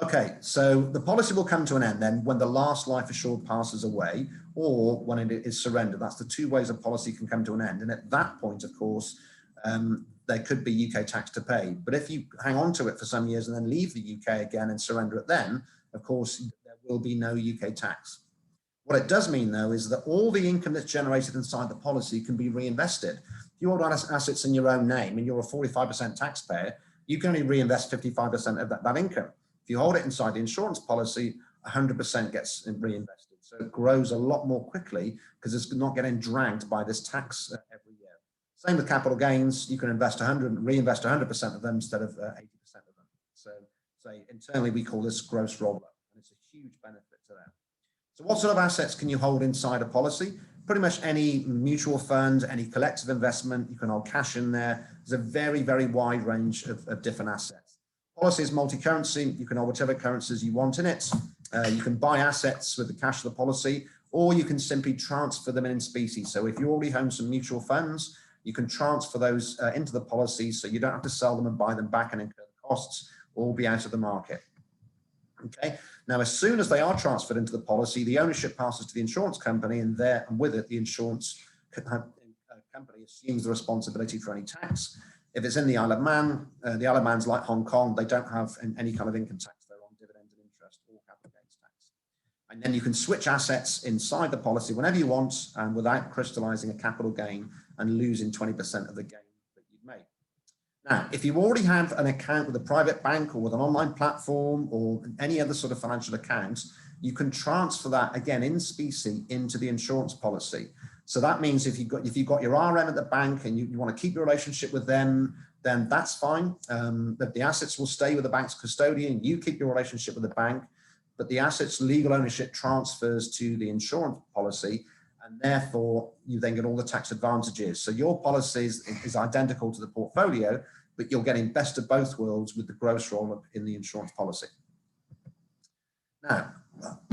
Okay, so the policy will come to an end then when the last life assured passes away or when it is surrendered. That's the two ways a policy can come to an end. And at that point, of course, there could be UK tax to pay. But if you hang on to it for some years and then leave the UK again and surrender it then, of course, there will be no UK tax. What it does mean, though, is that all the income that's generated inside the policy can be reinvested. If you hold assets in your own name and you're a 45% taxpayer, you can only reinvest 55% of that income. If you hold it inside the insurance policy, 100% gets reinvested. So it grows a lot more quickly because it's not getting dragged by this tax every year. Same with capital gains. You can invest 100 and reinvest 100% of them instead of 80% of them. So internally, we call this gross roll-up, and it's a huge benefit to them. So what sort of assets can you hold inside a policy? Pretty much any mutual fund, any collective investment, you can hold cash in there. There's a very, very wide range of different assets. Policy is multi-currency. You can hold whichever currencies you want in it. You can buy assets with the cash of the policy, or you can simply transfer them in specie. So if you already own some mutual funds, you can transfer those into the policy so you don't have to sell them and buy them back and incur the costs or be out of the market. Okay. Now, as soon as they are transferred into the policy, the ownership passes to the insurance company, and with it, the insurance company assumes the responsibility for any tax. If it's in the Isle of Man, the Isle of Man's like Hong Kong, they don't have any kind of income tax there on dividends and interest or capital gains tax. And then you can switch assets inside the policy whenever you want and without crystallizing a capital gain and losing 20% of the gain that you've made. Now, if you already have an account with a private bank or with an online platform or any other sort of financial account, you can transfer that again in specie into the insurance policy. So that means if you've got your RM at the bank and you want to keep your relationship with them, then that's fine. But the assets will stay with the bank's custodian. You keep your relationship with the bank, but the assets legal ownership transfers to the insurance policy, and therefore you then get all the tax advantages. So your policy is identical to the portfolio, but you're getting best of both worlds with the gross roll-up in the insurance policy. Now,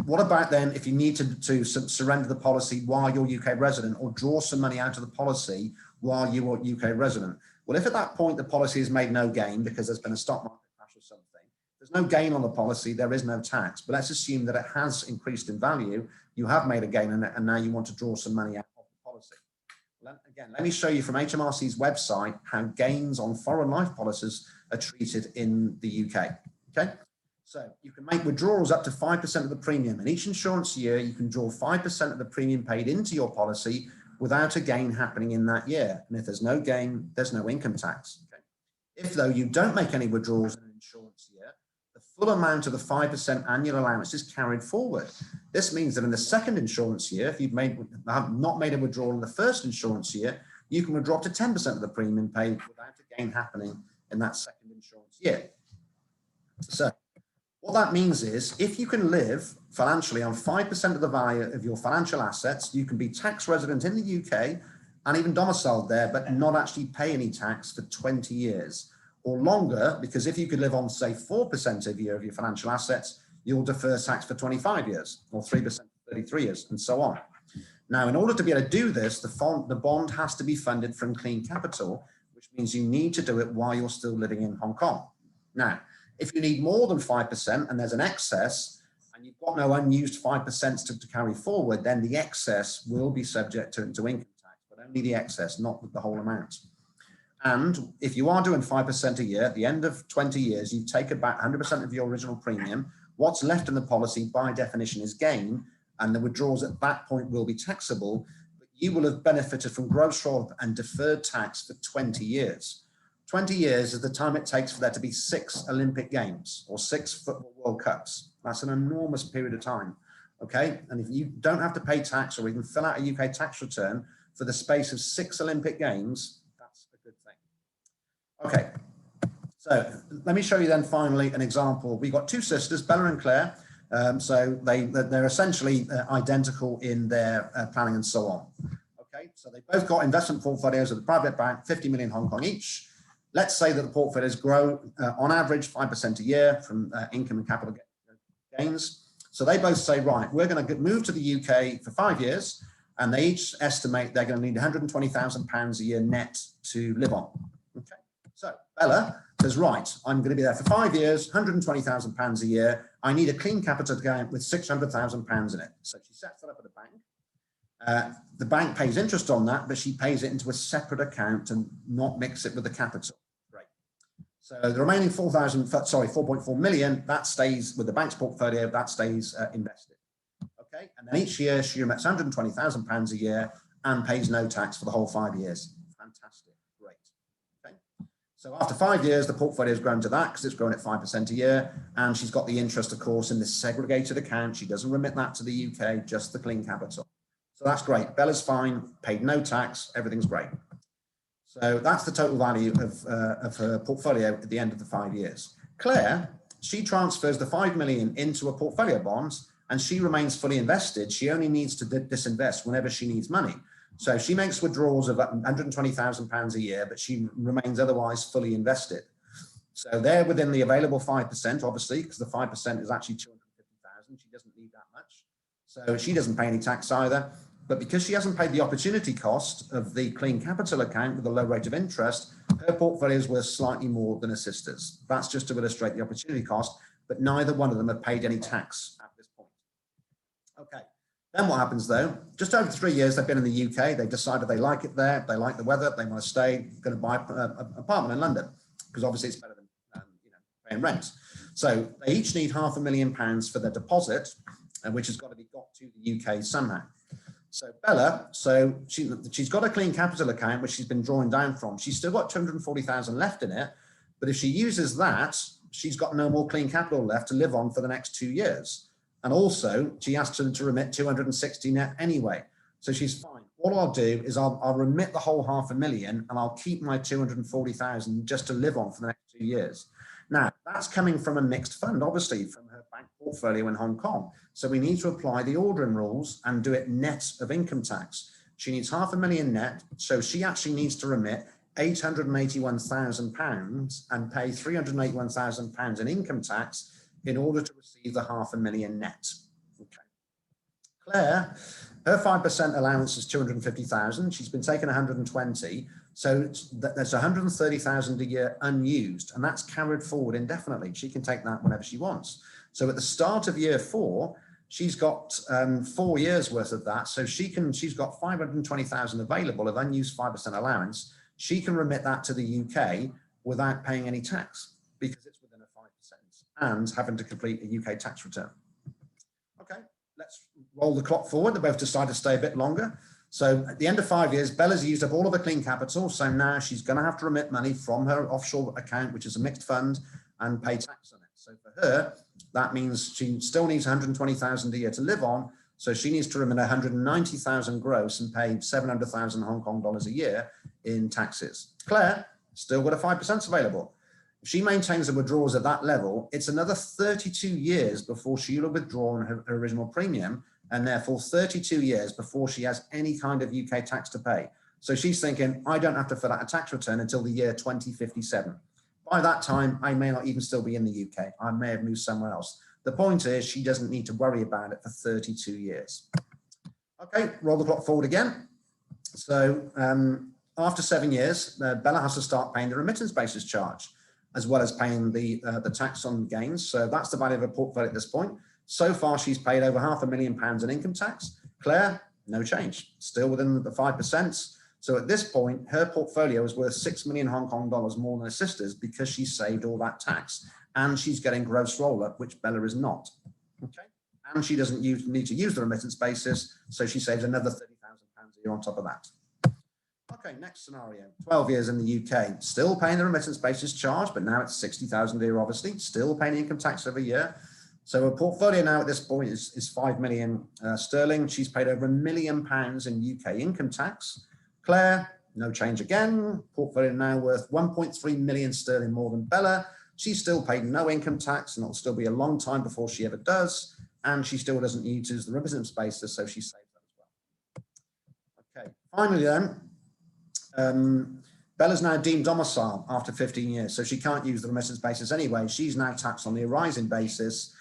what about then if you need to surrender the policy while you're UK resident or draw some money out of the policy while you are UK resident? Well, if at that point the policy has made no gain because there's been a stock market crash or something, there's no gain on the policy, there is no tax. But let's assume that it has increased in value, you have made a gain on it, and now you want to draw some money out of the policy. Again, let me show you from HMRC's website how gains on foreign life policies are treated in the UK. Okay, so you can make withdrawals up to 5% of the premium. In each insurance year, you can draw 5% of the premium paid into your policy without a gain happening in that year. And if there's no gain, there's no income tax. Okay? If, though, you don't make any withdrawals in an insurance year, the full amount of the 5% annual allowance is carried forward. This means that in the second insurance year, if you've not made a withdrawal in the first insurance year, you can withdraw up to 10% of the premium paid without a gain happening in that second insurance year. So what that means is if you can live financially on 5% of the value of your financial assets, you can be tax resident in the UK and even domiciled there, but not actually pay any tax for 20 years or longer, because if you could live on, say, 4% of your financial assets, you'll defer tax for 25 years or 3% for 33 years and so on. Now, in order to be able to do this, the bond has to be funded from clean capital, which means you need to do it while you're still living in Hong Kong. Now, if you need more than 5% and there's an excess and you've got no unused 5% to carry forward, then the excess will be subject to income tax, but only the excess, not the whole amount. And if you are doing 5% a year, at the end of 20 years, you've taken back 100% of your original premium. What's left in the policy by definition is gain, and the withdrawals at that point will be taxable, but you will have benefited from gross roll-up and deferred tax for 20 years. 20 years is the time it takes for there to be 6 Olympic Games or 6 Football World Cups. That's an enormous period of time, okay? And if you don't have to pay tax or even fill out a UK tax return for the space of 6 Olympic Games, that's a good thing. Okay, so let me show you then finally an example. We've got 2 sisters, Bella and Claire. So they're essentially identical in their planning and so on. Okay, so they both got investment portfolios at the private bank, 50 million Hong Kong each. Let's say that the portfolios grow on average 5% a year from income and capital gains. So they both say, right, we're going to move to the UK for 5 years, and they each estimate they're going to need £120,000 a year net to live on. Okay, so Bella says, right, I'm going to be there for 5 years, £120,000 a year. I need a clean capital account with £600,000 in it. So she sets that up at the bank. The bank pays interest on that, but she pays it into a separate account and not mix it with the capital. Great. So the remaining 4.4 million, that stays with the bank's portfolio, that stays invested. Okay, and then each year she remits £120,000 a year and pays no tax for the whole 5 years. Fantastic. Great. Okay. So after 5 years, the portfolio has grown to that because it's grown at 5% a year, and she's got the interest, of course, in this segregated account. She doesn't remit that to the UK, just the clean capital. So that's great. Bella's fine, paid no tax, everything's great. So that's the total value of her portfolio at the end of the 5 years. Claire, she transfers the 5 million into a portfolio bonds and she remains fully invested. She only needs to disinvest whenever she needs money. So she makes withdrawals of £120,000 a year, but she remains otherwise fully invested. So they're within the available 5%, obviously, because the 5% is actually 250,000. She doesn't need that much. So she doesn't pay any tax either. But because she hasn't paid the opportunity cost of the clean capital account with a low rate of interest, her portfolio is worth slightly more than her sister's. That's just to illustrate the opportunity cost, but neither one of them have paid any tax at this point. Okay, then what happens though? Just over 3 years they've been in the UK, they've decided they like it there, they like the weather, they want to stay, going to buy an apartment in London, because obviously it's better than paying rent. So they each need £500,000 for their deposit, which has got to be got to the UK somehow. So Bella, she's got a clean capital account, which she's been drawing down from. She's still got 240,000 left in it, but if she uses that, she's got no more clean capital left to live on for the next 2 years. And also, she has to remit 260 net anyway. So she's fine. What I'll do is I'll remit the whole $500,000 and I'll keep my 240,000 just to live on for the next 2 years. Now, that's coming from a mixed fund, obviously, from her bank portfolio in Hong Kong. So we need to apply the ordering rules and do it net of income tax. She needs $500,000 net, so she actually needs to remit £881,000 and pay £381,000 in income tax in order to receive the $500,000 net. Okay. Claire, her 5% allowance is 250,000. She's been taking 120. So there's 130,000 a year unused, and that's carried forward indefinitely. She can take that whenever she wants. So at the start of year 4, she's got 4 years worth of that. So she's got 520,000 available of unused 5% allowance. She can remit that to the UK without paying any tax because it's within a 5% and having to complete a UK tax return. Okay, let's roll the clock forward. They both decide to stay a bit longer. So at the end of 5 years, Bella's used up all of her clean capital. So now she's going to have to remit money from her offshore account, which is a mixed fund, and pay tax on it. So for her, that means she still needs 120,000 a year to live on. So she needs to remit 190,000 gross and pay 700,000 Hong Kong dollars a year in taxes. Claire, still got a 5% available. If she maintains the withdrawals at that level, it's another 32 years before she'll have withdrawn her original premium, and therefore 32 years before she has any kind of UK tax to pay. So she's thinking, I don't have to fill out a tax return until the year 2057. By that time, I may not even still be in the UK. I may have moved somewhere else. The point is, she doesn't need to worry about it for 32 years. Okay, roll the clock forward again. So after 7 years, Bella has to start paying the remittance basis charge, as well as paying the tax on gains. So that's the value of her portfolio at this point. So far, she's paid over £500,000 in income tax. Claire, no change, still within the 5%. So at this point, her portfolio is worth 6 million Hong Kong dollars more than her sister's because she saved all that tax, and she's getting gross roll-up, which Bella is not. Okay, and she doesn't need to use the remittance basis, so she saves another £30,000 a year on top of that. Okay, next scenario, 12 years in the UK, still paying the remittance basis charge, but now it's 60,000 a year, obviously, still paying income tax every year. So her portfolio now at this point is 5 million sterling. She's paid over £1 million in UK income tax. Claire, no change again. Portfolio now worth 1.3 million sterling more than Bella. She's still paid no income tax, and it'll still be a long time before she ever does. And she still doesn't use the remittance basis, so she saves that as well. Okay, finally then, Bella's now deemed domicile after 15 years, so she can't use the remittance basis anyway. She's now taxed on the arising basis,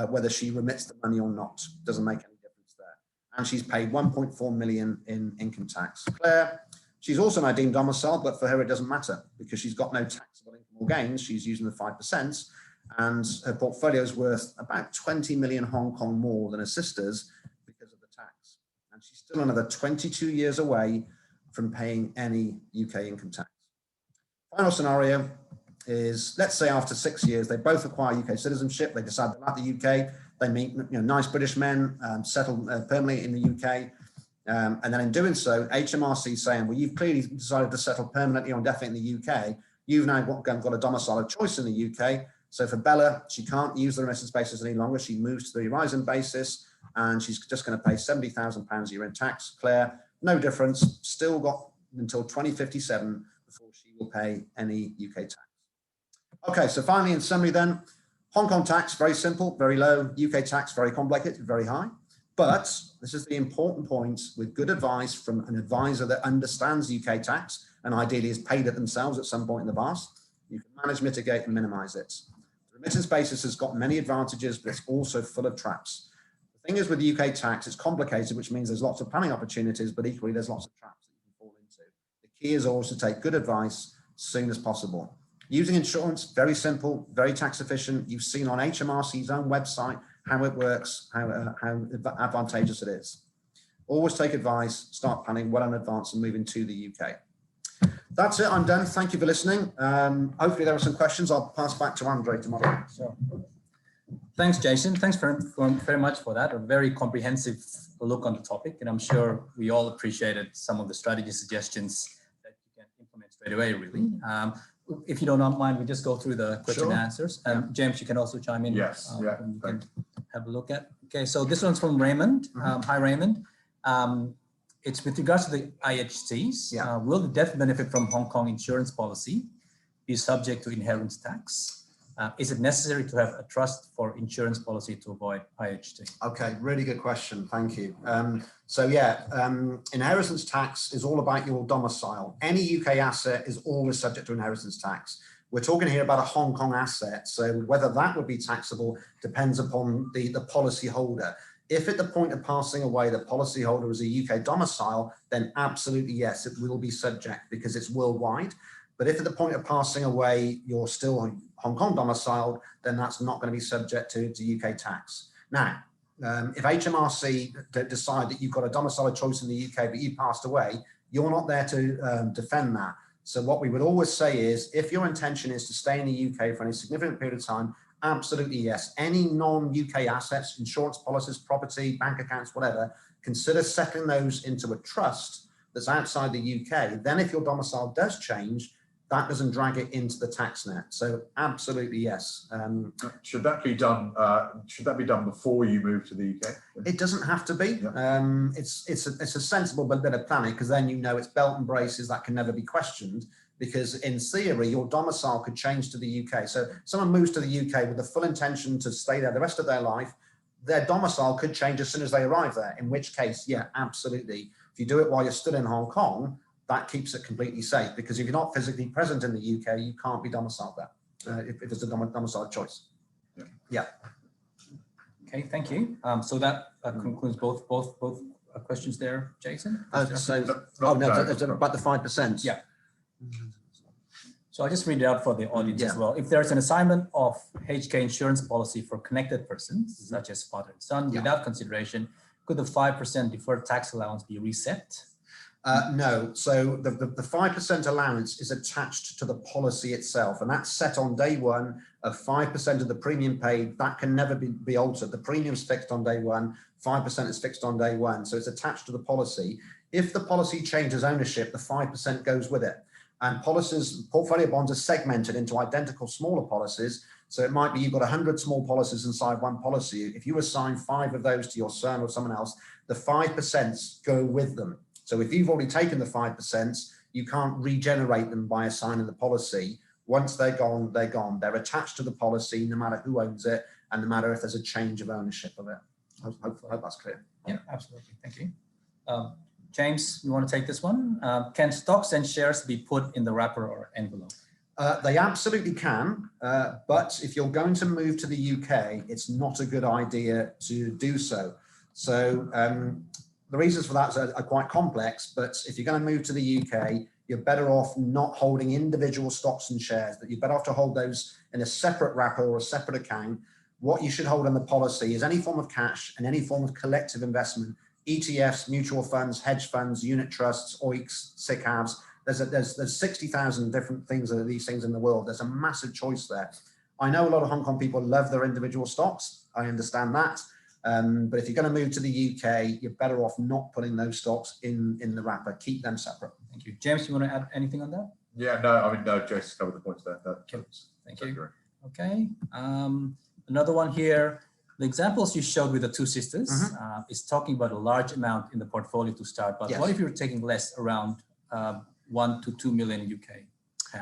whether she remits the money or not. Doesn't make any difference there. And she's paid 1.4 million in income tax. Claire, she's also now deemed domicile, but for her it doesn't matter because she's got no taxable income or gains. She's using the 5%, and her portfolio is worth about 20 million Hong Kong more than her sister's because of the tax. And she's still another 22 years away from paying any UK income tax. Final scenario is, let's say after 6 years, they both acquire UK citizenship, they decide they like the UK, they meet nice British men, settle permanently in the UK, and then in doing so, HMRC saying, well, you've clearly decided to settle permanently or indefinitely in the UK, you've now got a domicile of choice in the UK. So for Bella, she can't use the remittance basis any longer, she moves to the arising basis, and she's just going to pay £70,000 a year in tax. Claire, no difference, still got until 2057 before she will pay any UK tax. Okay, so finally, in summary then, Hong Kong tax, very simple, very low. UK tax, very complicated, very high. But this is the important point, with good advice from an advisor that understands UK tax and ideally has paid it themselves at some point in the past, you can manage, mitigate, and minimize it. The remittance basis has got many advantages, but it's also full of traps. The thing is with UK tax, it's complicated, which means there's lots of planning opportunities, but equally there's lots of traps that you can fall into. The key is always to take good advice as soon as possible. Using insurance, very simple, very tax efficient. You've seen on HMRC's own website how it works, how advantageous it is. Always take advice, start planning well in advance and moving to the UK. That's it, I'm done. Thank you for listening. Hopefully there are some questions. I'll pass back to Andre to moderate. So. Thanks, Jason. Thanks very much for that. A very comprehensive look on the topic, and I'm sure we all appreciated some of the strategy suggestions that you can implement straight away, really. If you don't mind, we just go through the question and answers. James, you can also chime in. Yes, you can have a look at. Okay, so this one's from Raymond. Hi, Raymond. It's with regards to the IHTs. Will the death benefit from Hong Kong insurance policy be subject to inheritance tax? Is it necessary to have a trust for insurance policy to avoid IHT? Okay, really good question. Thank you. Inheritance tax is all about your domicile. Any UK asset is always subject to inheritance tax. We're talking here about a Hong Kong asset, so whether that would be taxable depends upon the policy holder. If at the point of passing away, the policy holder is a UK domicile, then absolutely yes, it will be subject because it's worldwide. But if at the point of passing away, you're still Hong Kong domiciled, then that's not going to be subject to UK tax. Now, if HMRC decide that you've got a domicile choice in the UK, but you passed away, you're not there to defend that. So what we would always say is, if your intention is to stay in the UK for any significant period of time, absolutely yes. Any non-UK assets, insurance policies, property, bank accounts, whatever, consider settling those into a trust that's outside the UK. Then if your domicile does change, that doesn't drag it into the tax net. So absolutely yes. Should that be done? Should that be done before you move to the UK? It doesn't have to be. It's a sensible bit of planning, because then you know it's belt and braces that can never be questioned. Because in theory, your domicile could change to the UK. So someone moves to the UK with the full intention to stay there the rest of their life, their domicile could change as soon as they arrive there. In which case, yeah, absolutely. If you do it while you're still in Hong Kong, that keeps it completely safe, because if you're not physically present in the UK, you can't be domiciled there if it's a domicile choice. Yeah. Okay, thank you. So that concludes both questions there, Jason. It's about the 5%. Yeah. So I'll just read it out for the audience as well. If there's an assignment of HK insurance policy for connected persons, such as father and son, without consideration, could the 5% deferred tax allowance be reset? No, so the 5% allowance is attached to the policy itself, and that's set on day one of 5% of the premium paid. That can never be altered. The premium's fixed on day one, 5% is fixed on day one, so it's attached to the policy. If the policy changes ownership, the 5% goes with it. And portfolio bonds are segmented into identical smaller policies. So it might be you've got 100 small policies inside one policy. If you assign 5 of those to your son or someone else, the 5% go with them. So if you've already taken the 5%, you can't regenerate them by assigning the policy. Once they're gone, they're gone. They're attached to the policy, no matter who owns it, and no matter if there's a change of ownership of it. I hope that's clear. Yeah, absolutely. Thank you. James, you want to take this one? Can stocks and shares be put in the wrapper or envelope? They absolutely can, but if you're going to move to the UK, it's not a good idea to do so. So the reasons for that are quite complex, but if you're going to move to the UK, you're better off not holding individual stocks and shares. That you're better off to hold those in a separate wrapper or a separate account. What you should hold in the policy is any form of cash and any form of collective investment, ETFs, mutual funds, hedge funds, unit trusts, OICs, SICAVs. There's 60,000 different things of these things in the world. There's a massive choice there. I know a lot of Hong Kong people love their individual stocks. I understand that. But if you're going to move to the UK, you're better off not putting those stocks in the wrapper. Keep them separate. Thank you. James, you want to add anything on that? Yeah, no, I mean, no, Jason's covered the points there. Thank you. Okay. Another one here. The examples you showed with the two sisters is talking about a large amount in the portfolio to start. But what if you're taking less, around 1 to 2 million UK?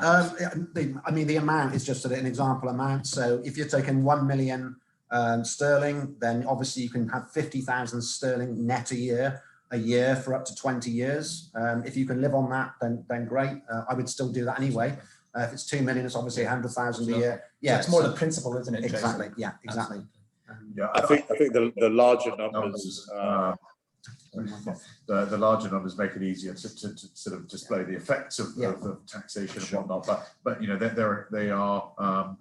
I mean, the amount is just an example amount. So if you're taking 1 million sterling, then obviously you can have 50,000 sterling net a year for up to 20 years. If you can live on that, then great. I would still do that anyway. If it's 2 million, it's obviously 100,000 a year. Yeah, so it's more the principle, isn't it? Exactly. Jason? Yeah, exactly. Yeah, I think the larger numbers, the larger numbers make it easier to sort of display the effects of taxation and whatnot. But you know, they are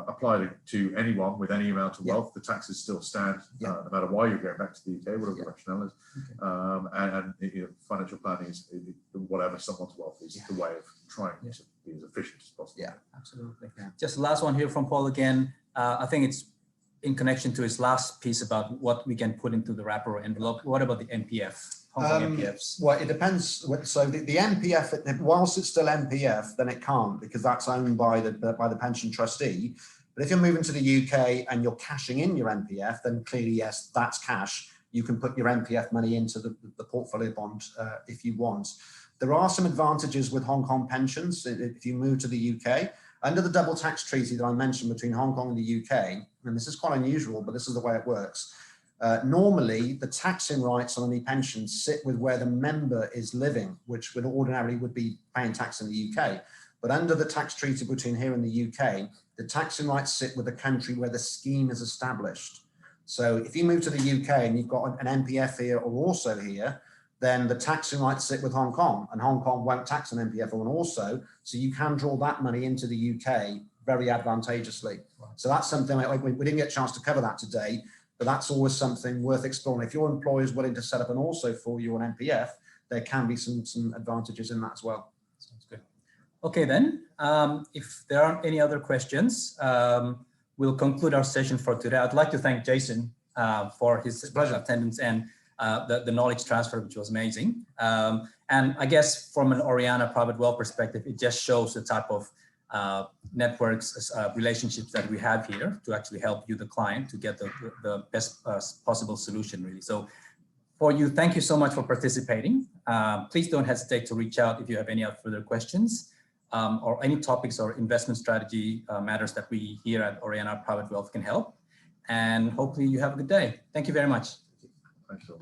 applied to anyone with any amount of wealth. The taxes still stand no matter why you're going back to the UK, whatever the rationale is. And you know, financial planning is whatever someone's wealth is, the way of trying to be as efficient as possible. Yeah, absolutely. Just the last one here from Paul again. I think in connection to his last piece about what we can put into the wrapper or envelope, what about the MPF? Hong Kong MPFs? Well, it depends. So the MPF, whilst it's still MPF, then it can't, because that's owned by the pension trustee. But if you're moving to the UK and you're cashing in your MPF, then clearly, yes, that's cash. You can put your MPF money into the portfolio bond if you want. There are some advantages with Hong Kong pensions if you move to the UK. Under the double tax treaty that I mentioned between Hong Kong and the UK, and this is quite unusual, but this is the way it works. Normally, the taxing rights on any pension sit with where the member is living, which would ordinarily be paying tax in the UK. But under the tax treaty between here and the UK, the taxing rights sit with the country where the scheme is established. So if you move to the UK and you've got an MPF here or also here, then the taxing rights sit with Hong Kong, and Hong Kong won't tax an MPF or an also, so you can draw that money into the UK very advantageously. So that's something, we didn't get a chance to cover that today, but that's always something worth exploring. If your employer is willing to set up an also for you on MPF, there can be some advantages in that as well. Sounds good. Okay then, if there aren't any other questions, we'll conclude our session for today. I'd like to thank Jason for his attendance and the knowledge transfer, which was amazing. And I guess from an Oreana private wealth perspective, it just shows the type of networks, relationships that we have here to actually help you, the client, to get the best possible solution, really. So for you, thank you so much for participating. Please don't hesitate to reach out if you have any further questions or any topics or investment strategy matters that we here at Oreana Private Wealth can help. And hopefully you have a good day. Thank you very much. Thanks, Phil.